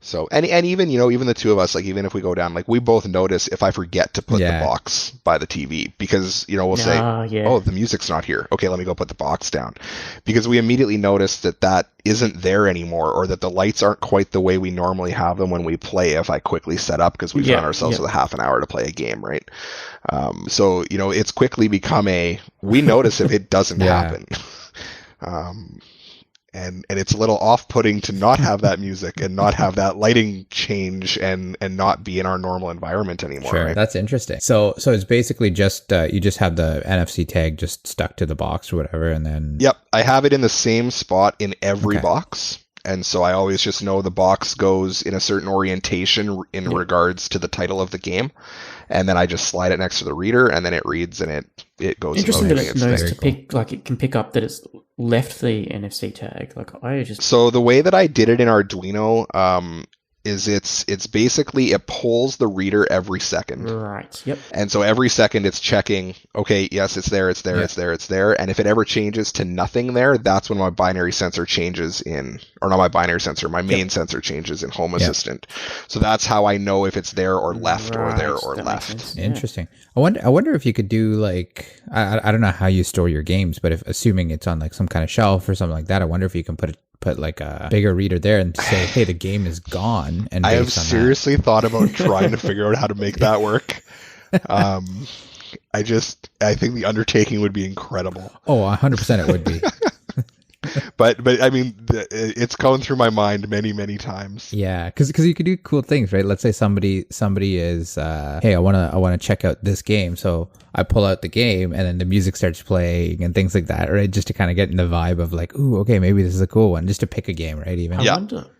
So, and even, even the two of us, like, even if we go down, like, we both notice if I forget to put the box by the TV, because, we'll say, oh, the music's not here. Okay, let me go put the box down. Because we immediately notice that isn't there anymore, or that the lights aren't quite the way we normally have them when we play if I quickly set up, because we've done ourselves with a half an hour to play a game, right? So, it's quickly become we notice if it doesn't happen. And it's a little off-putting to not have that music and not have that lighting change and not be in our normal environment anymore. Sure, right? That's interesting. So it's basically just you just have the NFC tag just stuck to the box or whatever, and then. Yep, I have it in the same spot in every box. And so I always just know the box goes in a certain orientation in regards to the title of the game. And then I just slide it next to the reader, and then it reads, and it goes. Interesting that it knows to pick, like, it can pick up that it's left the NFC tag. Like, So the way that I did it in Arduino, is it's basically, it pulls the reader every second. Right. Yep. And so every second it's checking, okay, yes, it's there. And if it ever changes to nothing there, that's when my binary sensor changes my main sensor changes in Home Assistant. So that's how I know if it's there or left or there or left. Interesting. I wonder if you could do like, I don't know how you store your games, but assuming it's on like some kind of shelf or something like that, I wonder if you can put like a bigger reader there and say, hey, the game is gone. And I have seriously thought about trying to figure out how to make that work. I think the undertaking would be incredible. Oh, 100% it would be. But I mean, it's gone through my mind many, many times. Yeah, because you could do cool things, right? Let's say somebody is, hey, I wanna check out this game, so I pull out the game, and then the music starts playing and things like that, right? Just to kind of get in the vibe of like, ooh, okay, maybe this is a cool one, just to pick a game, right? Even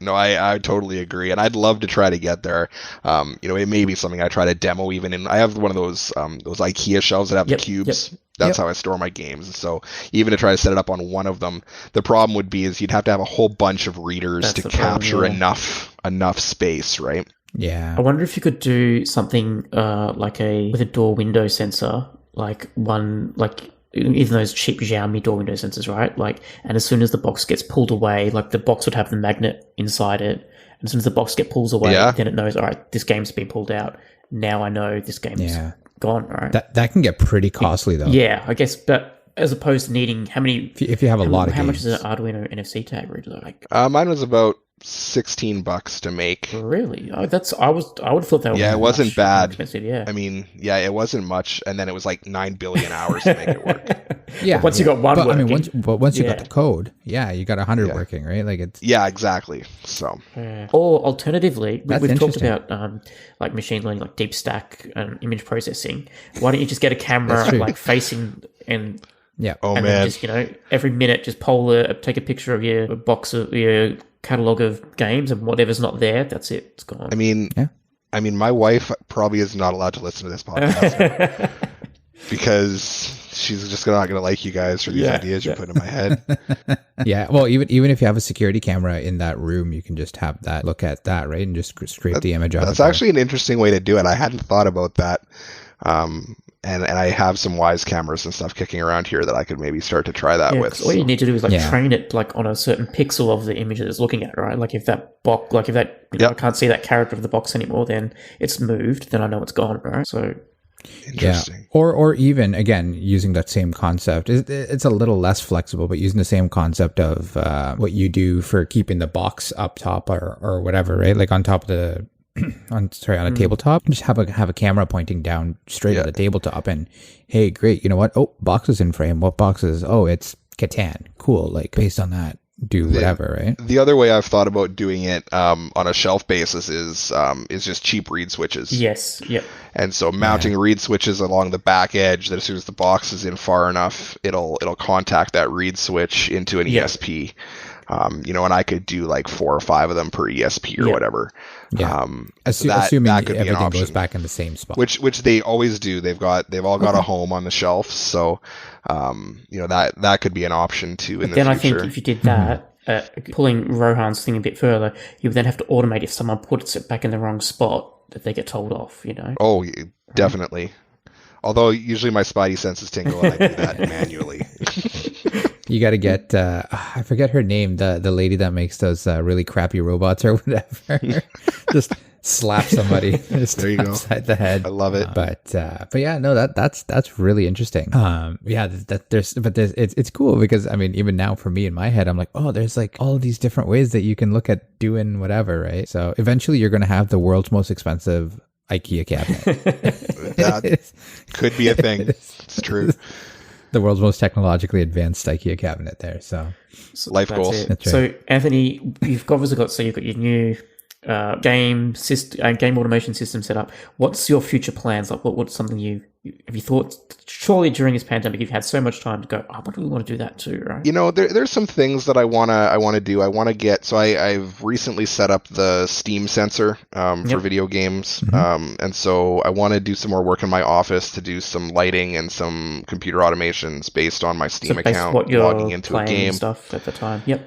no, I totally agree, and I'd love to try to get there. It may be something I try to demo even in. I have one of those IKEA shelves that have the cubes. That's how I store my games. So even to try to set it up on one of them, the problem would be is you'd have to have a whole bunch of readers to capture enough space, right? Yeah. I wonder if you could do something with a door window sensor, like one, like even those cheap Xiaomi door window sensors, right? Like, and as soon as the box gets pulled away, like the box would have the magnet inside it. And as soon as the box pulls away, then it knows, all right, this game's been pulled out. Now I know this game's gone, right? That can get pretty costly though. Yeah, I guess, but as opposed to needing how many? If you have a lot of how games. much is an Arduino NFC tag reader? Like, mine was about $16 to make. Really? Oh, I would have thought that. Yeah, it wasn't bad. Expensive, yeah. I mean, yeah, it wasn't much, and then it was like 9 billion hours to make it work. Yeah. But once you got one but, working. I mean, once you got the code, you got 100 working, right? Like it's. Yeah, exactly. So. Or alternatively, we've talked about like machine learning, like deep stack image processing. Why don't you just get a camera like facing and then just every minute just take a picture of your box of your catalog of games, and whatever's not there, that's it. It's gone. I mean, my wife probably is not allowed to listen to this podcast because she's just not going to like you guys for these ideas you're putting in my head. Yeah, well, even if you have a security camera in that room, you can just have that look at that, right, and just scrape the image out. That's actually an interesting way to do it. I hadn't thought about that. And I have some Wise cameras and stuff kicking around here that I could maybe start to try that with. All you need to do is train it like on a certain pixel of the image that it's looking at, right? Like if that box, I can't see that character of the box anymore, then it's moved, then I know it's gone, right? So interesting. Yeah. Or even again using that same concept, it's a little less flexible, but using the same concept of what you do for keeping the box up top or whatever, right? Like on top of the. on a tabletop, just have a camera pointing down straight at the tabletop, and hey, great, you know what? Oh, boxes in frame. What boxes? Oh, it's Catan. Cool. Like based on that, do whatever, right? The other way I've thought about doing it on a shelf basis is just cheap reed switches. Yes. Yep. And so mounting reed switches along the back edge, that as soon as the box is in far enough, it'll contact that reed switch into an ESP. And I could do like 4 or 5 of them per ESP or whatever. Yeah. Assuming that could everything goes back in the same spot. Which they always do. They've all got a home on the shelf. So, that could be an option too in the future. Then I think if you did that, pulling Rohan's thing a bit further, you would then have to automate if someone puts it back in the wrong spot, that they get told off, Oh, definitely. Although usually my spidey senses tingle and I do that manually. You got to get, I forget her name, the lady that makes those really crappy robots or whatever. Just slap somebody there you go. Upside the head. I love it. But yeah, no, that's really interesting. It's cool because I mean, even now for me in my head, I'm like, oh, there's like all of these different ways that you can look at doing whatever, right? So eventually you're going to have the world's most expensive IKEA cabinet. That could be a thing. It's true. The world's most technologically advanced IKEA cabinet there. So life goals. Right. So Anthony, you've obviously got your new game automation system set up. What's your future plans? Like, what's something have you thought? Surely during this pandemic, you've had so much time to go. Oh, what do we want to do that too? Right? There's some things that I wanna do. I want to get. So I've recently set up the Steam sensor for video games, and so I want to do some more work in my office to do some lighting and some computer automations based on my Steam account, what you're logging into a game stuff at the time. Yep.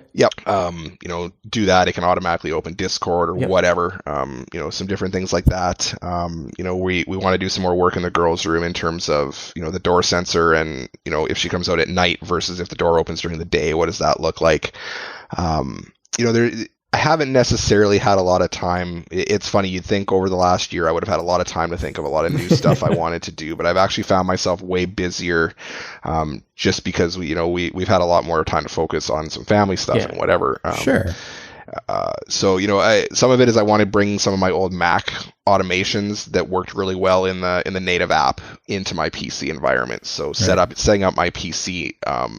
Do that. It can automatically open Discord or whatever. Some different things like that. We want to do some more work in the girls' room in terms of the door sensor, and if she comes out at night versus if the door opens during the day, what does that look like? I haven't necessarily had a lot of time. It's funny, you'd think over the last year I would have had a lot of time to think of a lot of new stuff I wanted to do, but I've actually found myself way busier just because we've had a lot more time to focus on some family stuff and whatever. Sure. So some of it is I want to bring some of my old Mac automations that worked really well in the native app into my PC environment. So setting up my PC. I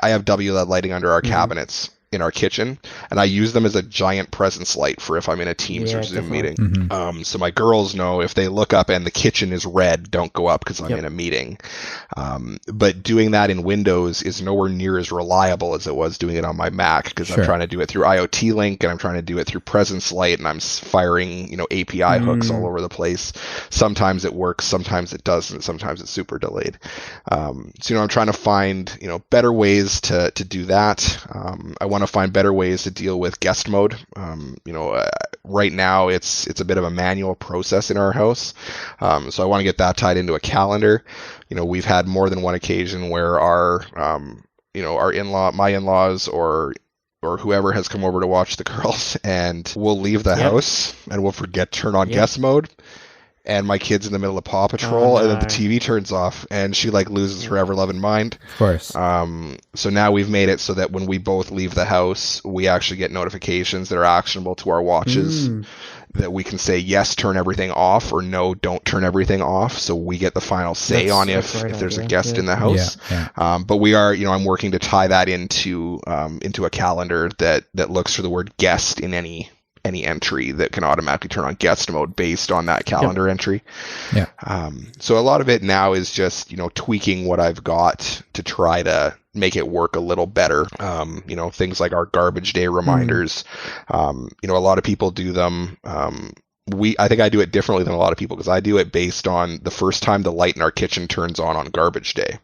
have WLED lighting under our cabinets in our kitchen, and I use them as a giant presence light for if I'm in a Teams or Zoom meeting. So my girls know if they look up and the kitchen is red, don't go up because I'm in a meeting. But doing that in Windows is nowhere near as reliable as it was doing it on my Mac, because I'm trying to do it through IoT Link, and I'm trying to do it through Presence Light, and I'm firing API hooks all over the place. Sometimes it works, sometimes it doesn't, sometimes it's super delayed. I'm trying to find better ways to do that. I want to find better ways to deal with guest mode. Right now it's a bit of a manual process in our house. So I want to get that tied into a calendar. We've had more than one occasion where our my in-laws or whoever has come over to watch the girls, and we'll leave the house and we'll forget to turn on guest mode. and my kid's in the middle of Paw Patrol, and then the no. TV turns off, and she like loses her ever loving mind. Of course. So now we've made it so that when we both leave the house, we actually get notifications that are actionable to our watches. That we can say yes, turn everything off, or no, don't turn everything off. So we get the final say on if there's a guest in the house. But we are, I'm working to tie that into a calendar that looks for the word guest in any entry that can automatically turn on guest mode based on that calendar entry. So a lot of it now is just, tweaking what I've got to try to make it work a little better. Things like our garbage day reminders. A lot of people do them. I think I do it differently than a lot of people because I do it based on the first time the light in our kitchen turns on garbage day.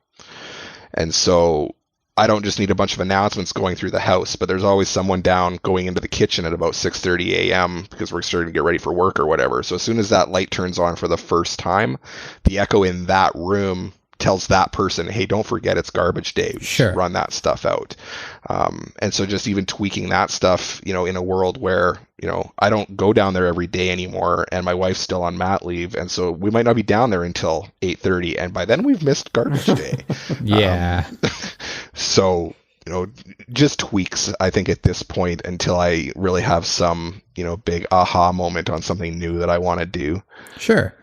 And so I don't just need a bunch of announcements going through the house, but there's always someone down going into the kitchen at about 6:30 a.m. because we're starting to get ready for work or whatever. So as soon as that light turns on for the first time, the echo in that room tells that person, hey, don't forget it's garbage day. Sure. Run that stuff out. And so just even tweaking that stuff, in a world where, I don't go down there every day anymore and my wife's still on mat leave. And so we might not be down there until 8:30. And by then we've missed garbage day. So, just tweaks, I think, at this point until I really have some, big aha moment on something new that I want to do. Sure.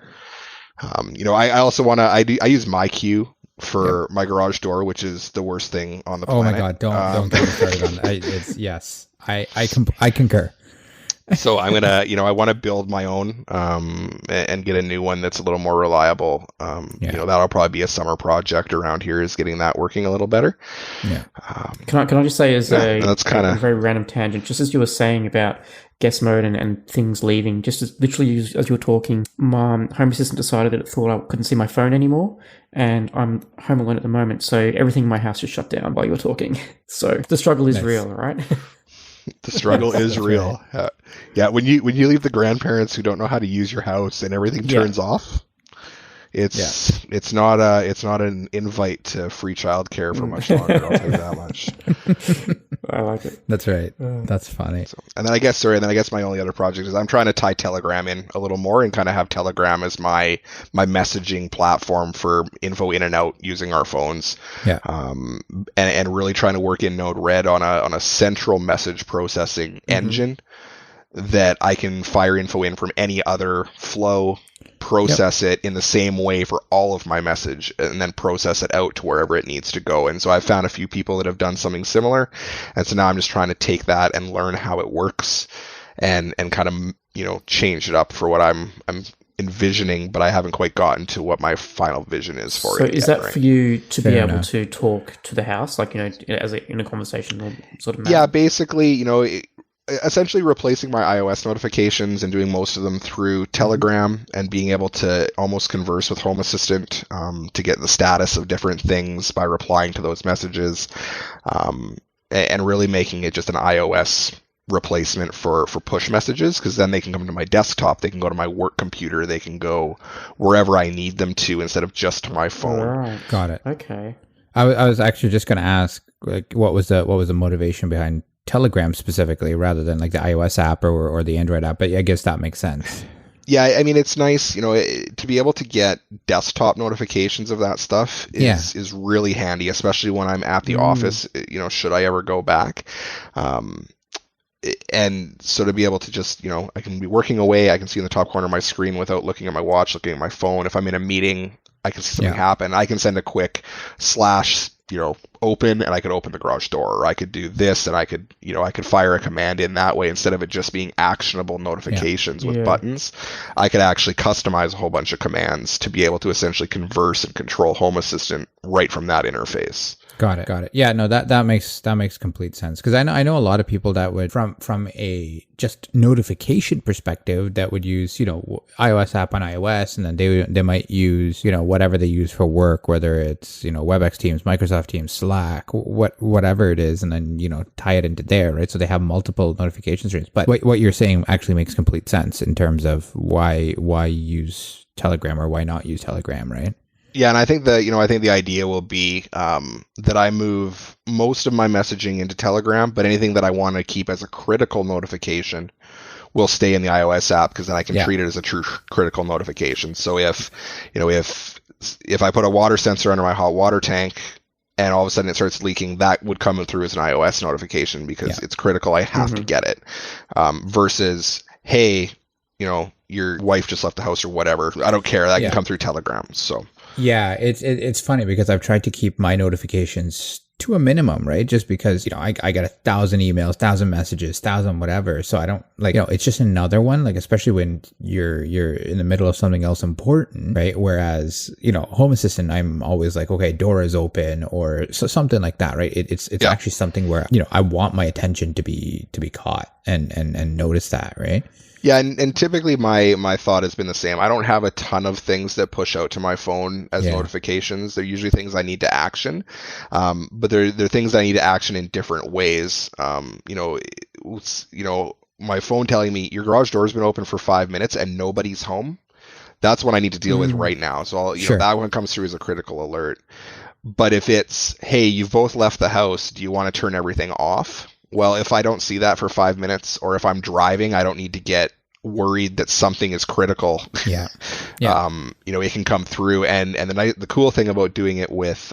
I also want to, I use MyQ for my garage door, which is the worst thing on the planet. Oh my God. Don't get me started on that. Yes. I concur. So I'm going to, I want to build my own, and get a new one that's a little more reliable. That'll probably be a summer project around here, is getting that working a little better. Yeah. Can I just say that's kind of a very random tangent, just as you were saying about guest mode and things leaving, just as literally as you were talking, my Home Assistant decided that it thought I couldn't see my phone anymore, and I'm home alone at the moment, so everything in my house just shut down while you were talking. So the struggle is real, right? The struggle is real. Right. When you leave the grandparents who don't know how to use your house and everything turns off, it's not an invite to free childcare for much longer. I'll tell you that much. I like it. That's right. That's funny. So, and then I guess my only other project is I'm trying to tie Telegram in a little more and kind of have Telegram as my messaging platform for info in and out using our phones. Yeah. And really trying to work in Node-RED on a central message processing engine that I can fire info in from any other flow, process it in the same way for all of my message, and then process it out to wherever it needs to go. And so I've found a few people that have done something similar. And so now I'm just trying to take that and learn how it works and kind of, change it up for what I'm envisioning, but I haven't quite gotten to what my final vision is for it. So is that for you to be able to talk to the house, like, in a conversational sort of manner? Yeah, basically, essentially replacing my iOS notifications and doing most of them through Telegram and being able to almost converse with Home Assistant to get the status of different things by replying to those messages, and really making it just an iOS replacement for push messages, because then they can come to my desktop, they can go to my work computer, they can go wherever I need them to instead of just to my phone. Right. Got it. Okay. I was actually just going to ask, like, what was the motivation behind Telegram specifically, rather than like the iOS app or the Android app? But I guess that makes sense. Yeah, I mean, it's nice, to be able to get desktop notifications of that stuff is really handy, especially when I'm at the office, should I ever go back. And so to be able to just, I can be working away, I can see in the top corner of my screen without looking at my watch, looking at my phone. If I'm in a meeting, I can see something happen. I can send a quick / open, and I could open the garage door, or I could do this, and I could fire a command in that way instead of it just being actionable notifications with buttons. I could actually customize a whole bunch of commands to be able to essentially converse and control Home Assistant right from that interface. Got it. Yeah, no, that makes complete sense, because I know a lot of people that would from a just notification perspective that would use iOS app on iOS, and then they might use whatever they use for work, whether it's WebEx Teams, Microsoft Teams, Slack, whatever it is, and then tie it into there, right? So they have multiple notification streams. But what you're saying actually makes complete sense in terms of why use Telegram or why not use Telegram, right? Yeah, and I think the idea will be that I move most of my messaging into Telegram, but anything that I want to keep as a critical notification will stay in the iOS app, because then I can treat it as a true critical notification. So if I put a water sensor under my hot water tank and all of a sudden it starts leaking, that would come through as an iOS notification because it's critical. I have to get it. Versus, hey, your wife just left the house or whatever. I don't care. That can come through Telegram. So yeah, it's funny because I've tried to keep my notifications to a minimum, right? Just because, I got 1,000 emails, 1,000 messages, 1,000 whatever. So I don't it's just another one, especially when you're in the middle of something else important, right? Whereas, Home Assistant, I'm always like, okay, door is open or something like that, right? It's actually something where, I want my attention to be caught and notice that, right? Yeah, and typically my thought has been the same. I don't have a ton of things that push out to my phone as notifications. They're usually things I need to action, but they're things I need to action in different ways. My phone telling me your garage door's been open for 5 minutes and nobody's home. That's what I need to deal with right now. So that one comes through as a critical alert. But if it's, hey, you've both left the house, do you want to turn everything off? Well, if I don't see that for 5 minutes, or if I'm driving, I don't need to get worried that something is critical. Yeah. It can come through. And the cool thing about doing it with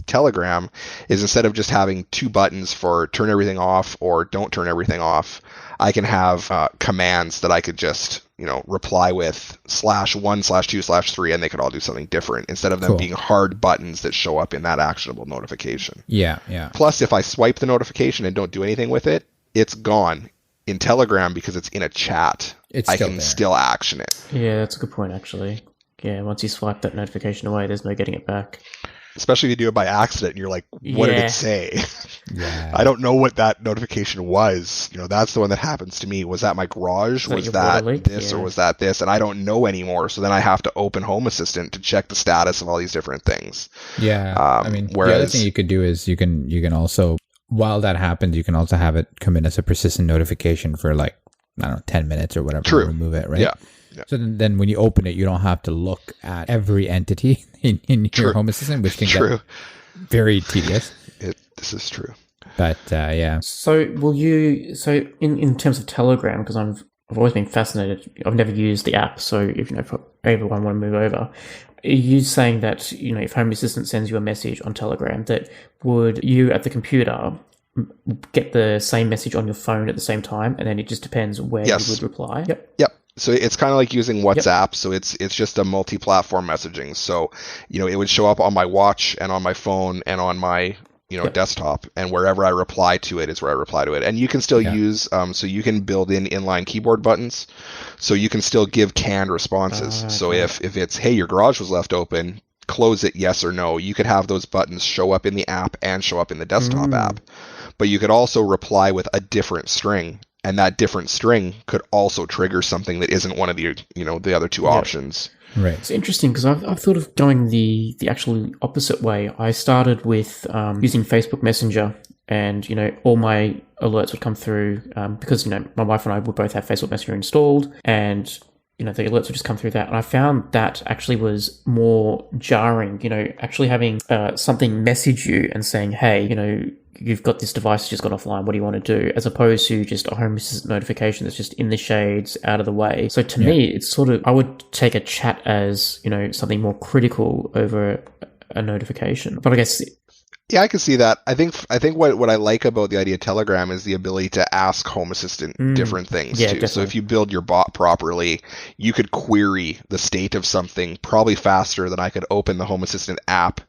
Telegram is, instead of just having two buttons for turn everything off or don't turn everything off, I can have commands that I could just reply with /1/2/3, and they could all do something different, instead of them being hard buttons that show up in that actionable notification. Yeah. Plus, if I swipe the notification and don't do anything with it, it's gone. In Telegram, because it's in a chat, I can still action it. Yeah, that's a good point, actually. Yeah, once you swipe that notification away, there's no getting it back. Especially if you do it by accident and you're like, what did it say? Yeah. I don't know what that notification was. That's the one that happens to me. Was that my garage? Was that this or was that this? And I don't know anymore. So then I have to open Home Assistant to check the status of all these different things. Yeah. The other thing you could do is you can also, while that happens, you can also have it come in as a persistent notification for 10 minutes or whatever. True. Remove it, right? Yeah. So then when you open it, you don't have to look at every entity in your Home Assistant, which can get very tedious. This is true. But yeah. So in terms of Telegram, because I've always been fascinated, I've never used the app. So if everyone want to move over, are you saying that, if Home Assistant sends you a message on Telegram, that would you at the computer get the same message on your phone at the same time, and then it just depends where you would reply? Yep. So it's kind of like using WhatsApp. Yep. So it's just a multi-platform messaging. So, it would show up on my watch and on my phone and on my, desktop, and wherever I reply to it is where I reply to it. And you can still use, so you can build in inline keyboard buttons. So you can still give canned responses. So if it's, hey, your garage was left open, close it, yes or no, you could have those buttons show up in the app and show up in the desktop app. But you could also reply with a different string. And that different string could also trigger something that isn't one of the, the other two options. Right. It's interesting because I've thought of going the actual opposite way. I started with using Facebook Messenger, and all my alerts would come through because my wife and I would both have Facebook Messenger installed, and the alerts would just come through that. And I found that actually was more jarring. Actually having something message you and saying, hey, you've got this device just got offline, what do you want to do? As opposed to just a Home Assistant notification that's just in the shades, out of the way. So to me, it's sort of, I would take a chat as, something more critical over a notification. But I guess... Yeah, I can see that. I think what I like about the idea of Telegram is the ability to ask Home Assistant different things too. Definitely. So if you build your bot properly, you could query the state of something probably faster than I could open the Home Assistant app,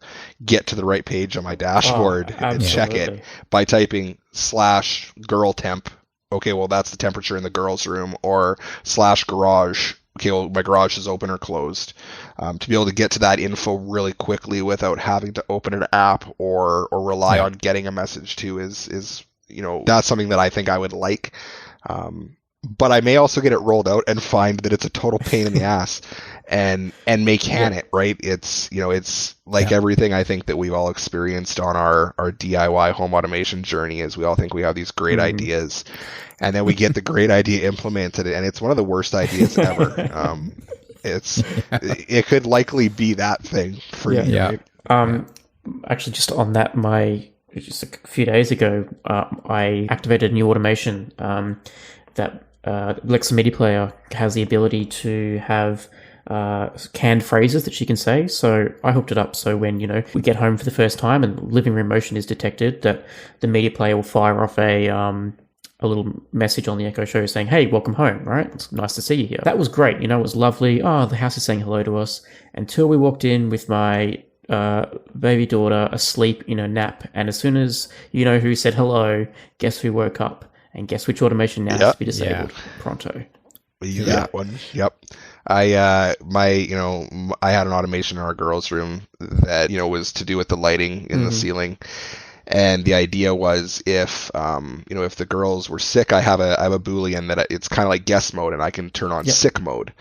get to the right page on my dashboard, and check it by typing /girl temp. Okay, well that's the temperature in the girls' room, or /garage. Okay, well, my garage is open or closed. To be able to get to that info really quickly without having to open an app or rely on getting a message to is that's something that I think I would like. But I may also get it rolled out and find that it's a total pain in the ass and may can it, right? It's, it's like everything I think that we've all experienced on our DIY home automation journey is we all think we have these great ideas, and then we get the great idea implemented, and it's one of the worst ideas ever. It could likely be that thing for me. Yeah. Right? Actually, just on that, just a few days ago, I activated a new automation, that Alexa Media Player has the ability to have canned phrases that she can say. So I hooked it up so when, we get home for the first time and living room motion is detected, that the media player will fire off a little message on the Echo Show saying, "Hey, welcome home," right? It's nice to see you here. That was great. It was lovely. Oh, the house is saying hello to us, until we walked in with my baby daughter asleep in a nap. And as soon as who said hello, guess who woke up? And guess which automation now has to be disabled? Pronto. We use that one. Yep. I had an automation in our girls' room that, was to do with the lighting in the ceiling. And the idea was if the girls were sick, I have a Boolean that it's kind of like guest mode, and I can turn on sick mode.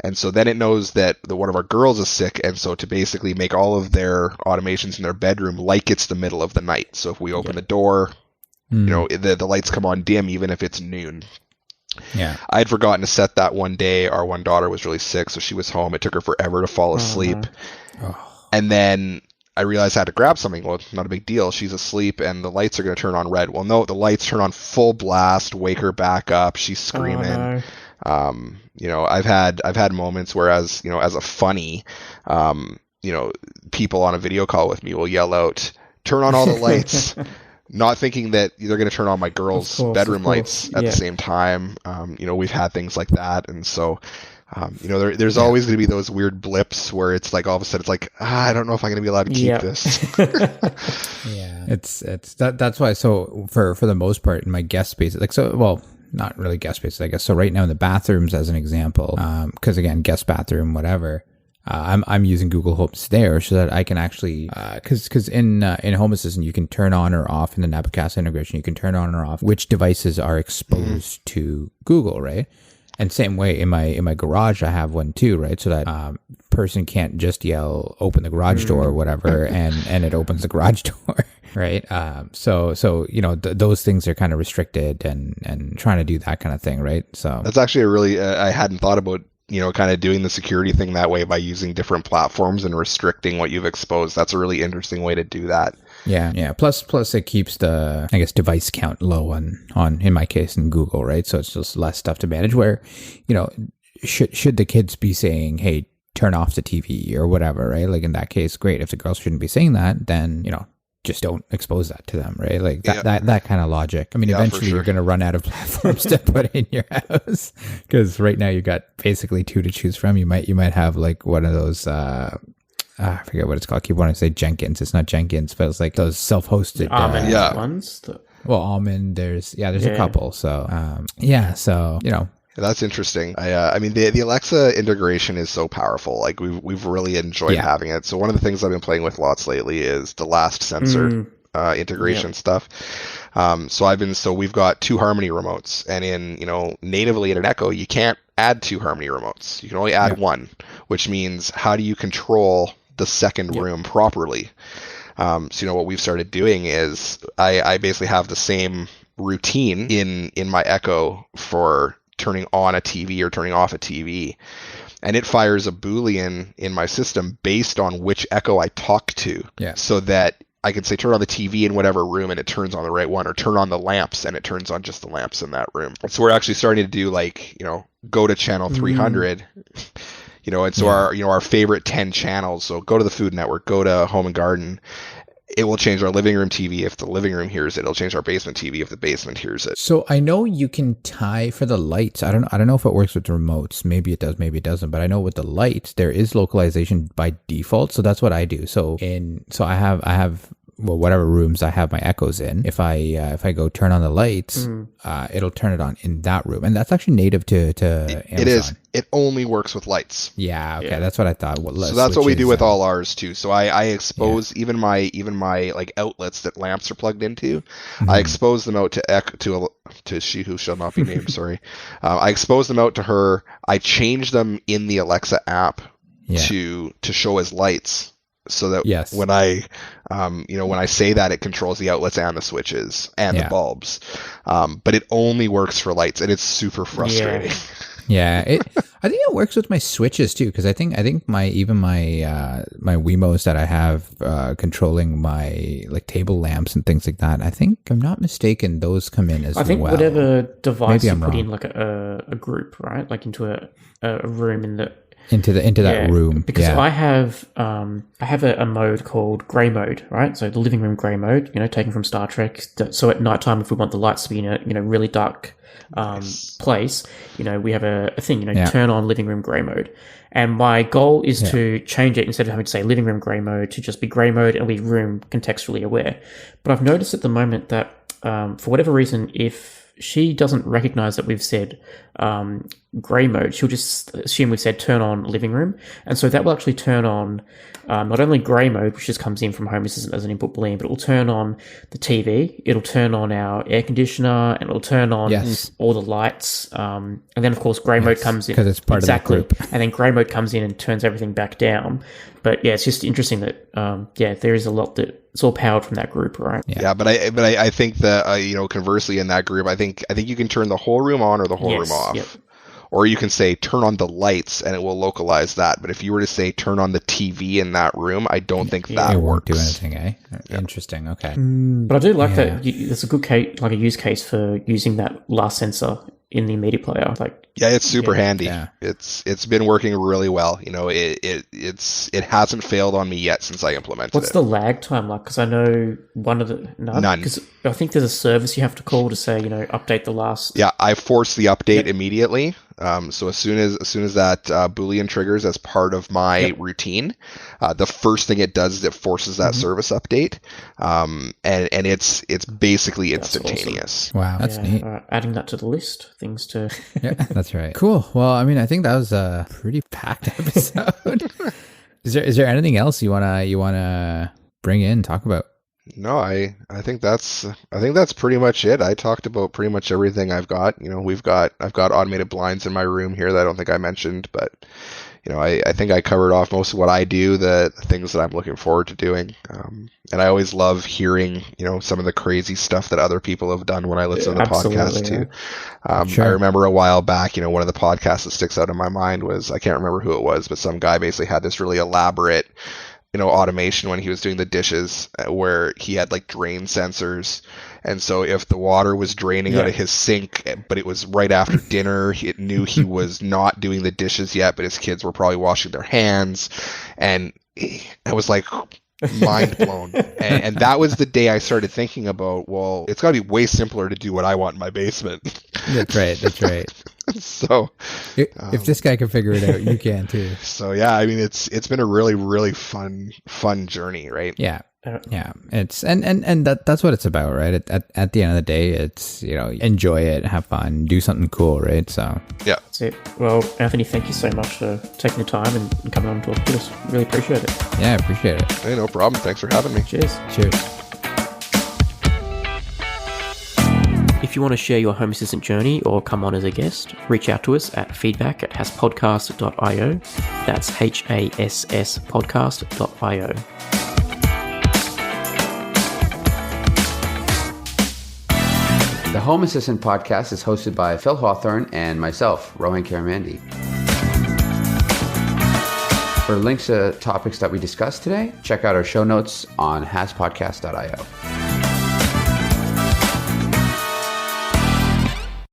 And so then it knows that one of our girls is sick, and so to basically make all of their automations in their bedroom like it's the middle of the night. So if we open the door, the lights come on dim even if it's noon. Yeah. I had forgotten to set that one day. Our one daughter was really sick, so she was home. It took her forever to fall asleep. And then I realized I had to grab something. Well, not a big deal. She's asleep and the lights are going to turn on red. Well, no, the lights turn on full blast, wake her back up. She's screaming. I've had moments where as a funny, people on a video call with me will yell out, "Turn on all the lights." Not thinking that they're going to turn on my girl's bedroom lights at the same time. We've had things like that. And so, there's always going to be those weird blips where it's like all of a sudden it's like, I don't know if I'm going to be allowed to keep this. It's that's why. So for the most part in my guest spaces, not really guest spaces, I guess. So right now in the bathrooms, as an example, because again, guest bathroom, whatever. I'm using Google Home there so that I can actually, because in Home Assistant you can turn on or off in the Nabu Casa integration. You can turn on or off which devices are exposed to Google, right? And same way in my garage, I have one too, right? So that person can't just yell, "Open the garage door" or whatever, and it opens the garage door, right? So those things are kind of restricted and trying to do that kind of thing, right? So that's actually a really I hadn't thought about. Kind of doing the security thing that way by using different platforms and restricting what you've exposed. That's a really interesting way to do that. Yeah. Plus it keeps the, I guess, device count low on in my case in Google, right? So it's just less stuff to manage where, should the kids be saying, "Hey, turn off the TV" or whatever, right? Like in that case, great. If the girls shouldn't be saying that, then, just don't expose that to them, right? Like that kind of logic. I mean, eventually you're going to run out of platforms to put in your house, because right now you got basically two to choose from. You might have like one of those, I forget what it's called. I keep wanting to say Jenkins. It's not Jenkins, but it's like those self-hosted Almond ones. Well, Almond. There's a couple. So That's interesting. I mean, the Alexa integration is so powerful. Like we've really enjoyed having it. So one of the things I've been playing with lots lately is the last sensor integration stuff. So we've got two Harmony remotes, and in natively in an Echo you can't add two Harmony remotes. You can only add one, which means how do you control the second room properly? So what we've started doing is I basically have the same routine in my Echo for turning on a TV or turning off a TV, and it fires a Boolean in my system based on which Echo I talk to, so that I can say turn on the TV in whatever room and it turns on the right one, or turn on the lamps and it turns on just the lamps in that room. So we're actually starting to do go to channel 300, and so our favorite 10 channels. So go to the Food Network, go to Home and Garden. It will change our living room TV if the living room hears it. It'll change our basement TV if the basement hears it. So I know you can tie for the lights. I don't know if it works with the remotes. Maybe it does, maybe it doesn't. But I know with the lights, there is localization by default. So that's what I do. So I have whatever rooms I have my Echoes in. If I go turn on the lights, it'll turn it on in that room, and that's actually native to Amazon. It is. It only works with lights. Yeah. Okay. That's what I thought. So that's what we do with all ours too. So I expose even my like outlets that lamps are plugged into. I expose them out to she who shall not be named. Sorry. I expose them out to her. I change them in the Alexa app to show as lights. So that when I say that, it controls the outlets and the switches and the bulbs, but it only works for lights, and it's super frustrating. Yeah, I think it works with my switches too, because I think my Wiimotes that I have controlling my like table lamps and things like that. I think, if I'm not mistaken, those come in as well. I think whatever device you put wrong. in like a group, right? Like into a room in the into that room. Because I have a mode called grey mode, right? So the living room grey mode, taken from Star Trek. So at nighttime, if we want the lights to be in a really dark place, we have a thing, turn on living room grey mode. And my goal is to change it, instead of having to say living room grey mode, to just be grey mode and be room contextually aware. But I've noticed at the moment that for whatever reason, if she doesn't recognize that we've said grey mode, she'll just assume we've said turn on living room. And so that will actually turn on not only grey mode, which just comes in from Home Assistant as an input boolean, but it will turn on the TV, it'll turn on our air conditioner, and it'll turn on all the lights. And then, of course, grey mode comes in. Because it's part of that group. And then grey mode comes in and turns everything back down. But yeah, it's just interesting that, there is a lot that it's all powered from that group, right? Yeah, but I think that, conversely in that group, I think you can turn the whole room on or the whole room off. Yep. Or you can say turn on the lights and it will localize that. But if you were to say turn on the TV in that room, I don't think that it works. Won't do anything, eh? Yeah. Interesting. Okay. But I do like that. It's a good case, like a use case for using that last sensor in the media player. It's super handy. Yeah. It's been working really well. It hasn't failed on me yet since I implemented it. What's the lag time like? Because I know none. Because I think there's a service you have to call to say, update the last. Yeah, I force the update immediately. So as soon as that Boolean triggers as part of my routine, the first thing it does is it forces that service update, and it's basically instantaneous. Awesome. Wow, that's neat. Adding that to the list, things to. Yeah, that's right. Cool. Well, I mean, I think that was a pretty packed episode. Is there anything else you wanna bring in, talk about? No, I think that's pretty much it. I talked about pretty much everything I've got. I've got automated blinds in my room here that I don't think I mentioned, but I think I covered off most of what I do, the things that I'm looking forward to doing. And I always love hearing, some of the crazy stuff that other people have done when I listen to the podcast too. Sure. I remember a while back, one of the podcasts that sticks out in my mind was, I can't remember who it was, but some guy basically had this really elaborate automation when he was doing the dishes, where he had like drain sensors. And so if the water was draining out of his sink, but it was right after dinner, it knew he was not doing the dishes yet, but his kids were probably washing their hands. And I was like, mind blown. And that was the day I started thinking about, well, it's got to be way simpler to do what I want in my basement. That's right. So if this guy can figure it out, you can too. So yeah, I mean, it's been a really, really fun journey, right? Yeah. It's and that's what it's about, right? At the end of the day, it's enjoy it, have fun, do something cool, right? So yeah, that's it. Well, Anthony, thank you so much for taking the time and coming on and talking to us. Really appreciate it. Yeah, I appreciate it. Hey, no problem. Thanks for having me. Cheers. If you want to share your Home Assistant journey or come on as a guest, reach out to us at feedback@hasspodcast.io. That's HASS podcast.io. The Home Assistant podcast is hosted by Phil Hawthorne and myself, Rohan Karamandi. For links to topics that we discussed today, check out our show notes on hasspodcast.io.